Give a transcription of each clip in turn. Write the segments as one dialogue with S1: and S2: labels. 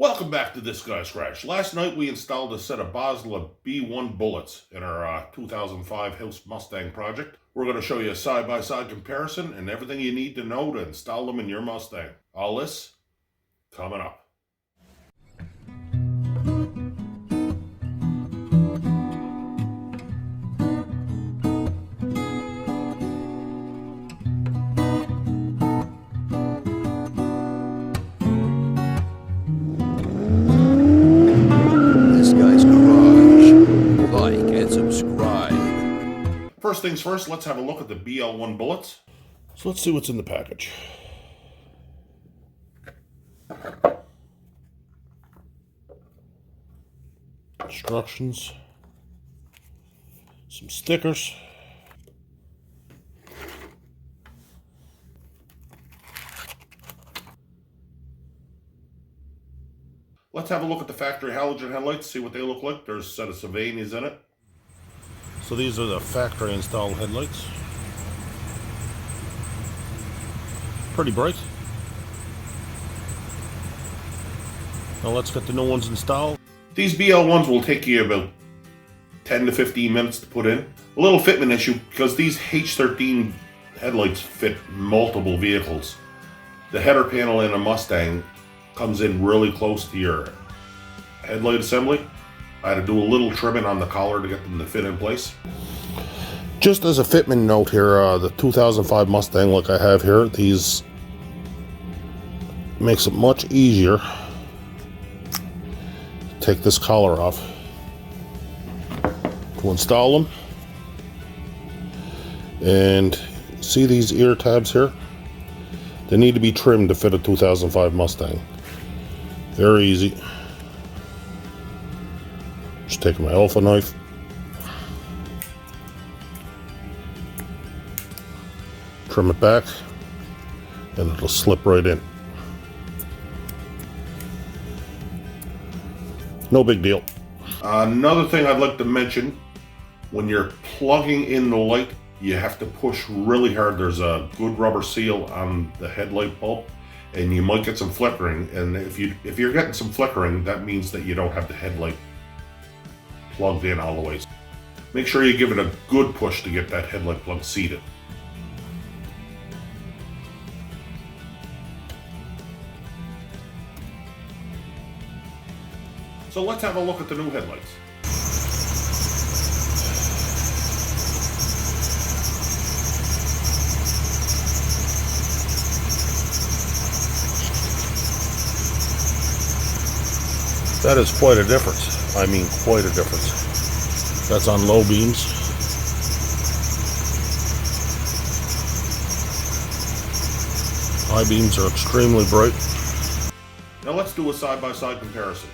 S1: Welcome back to This Guy's Garage. Last night we installed a set of Boslla B1 bullets in our 2005 House Mustang project. We're going to show you a side-by-side comparison and everything you need to know to install them in your Mustang. All this coming up. First things first, let's have a look at the BL1 bullets. So let's see what's in the package. Instructions. Some stickers. Let's have a look at the factory halogen headlights, see what they look like. There's a set of Sylvanias in it. So these are the factory installed headlights. Pretty bright. Now let's get the new ones installed. These BL1s will take you about 10 to 15 minutes to put in. A little fitment issue because these h13 headlights fit multiple vehicles. The header panel in a Mustang comes in really close to your headlight assembly. I had to do a little trimming on the collar to get them to fit in place. Just as a fitment note here, the 2005 Mustang like I have here, these makes it much easier to take this collar off to install them. And see these ear tabs here? They need to be trimmed to fit a 2005 Mustang. Very easy. Just taking my alpha knife, trim it back, and it'll slip right in. No big deal. Another thing I'd like to mention, when you're plugging in the light, you have to push really hard. There's a good rubber seal on the headlight bulb, and you might get some flickering. And if you're getting some flickering, that means that you don't have the headlight plugged in all the way. Make sure you give it a good push to get that headlight plug seated. So let's have a look at the new headlights. That is quite a difference. I mean, quite a difference. That's on low beams. High beams are extremely bright. Now let's do a side-by-side comparison.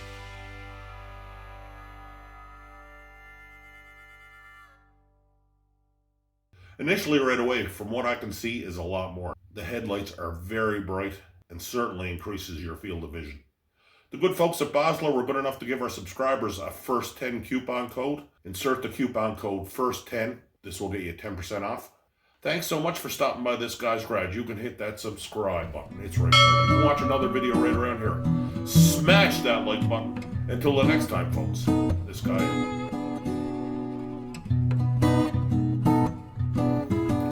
S1: Initially, right away, from what I can see, is a lot more. The headlights are very bright and certainly increases your field of vision. The good folks at Boslla were good enough to give our subscribers a first 10 coupon code. Insert the coupon code FIRST10. This will get you 10% off. Thanks so much for stopping by This Guy's Garage. You can hit that subscribe button. It's right there. You can watch another video right around here. Smash that like button. Until the next time, folks. This guy.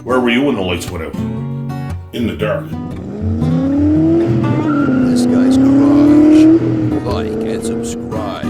S1: Where were you when the lights went out? In the dark.
S2: This Guy's Garage. Like and subscribe.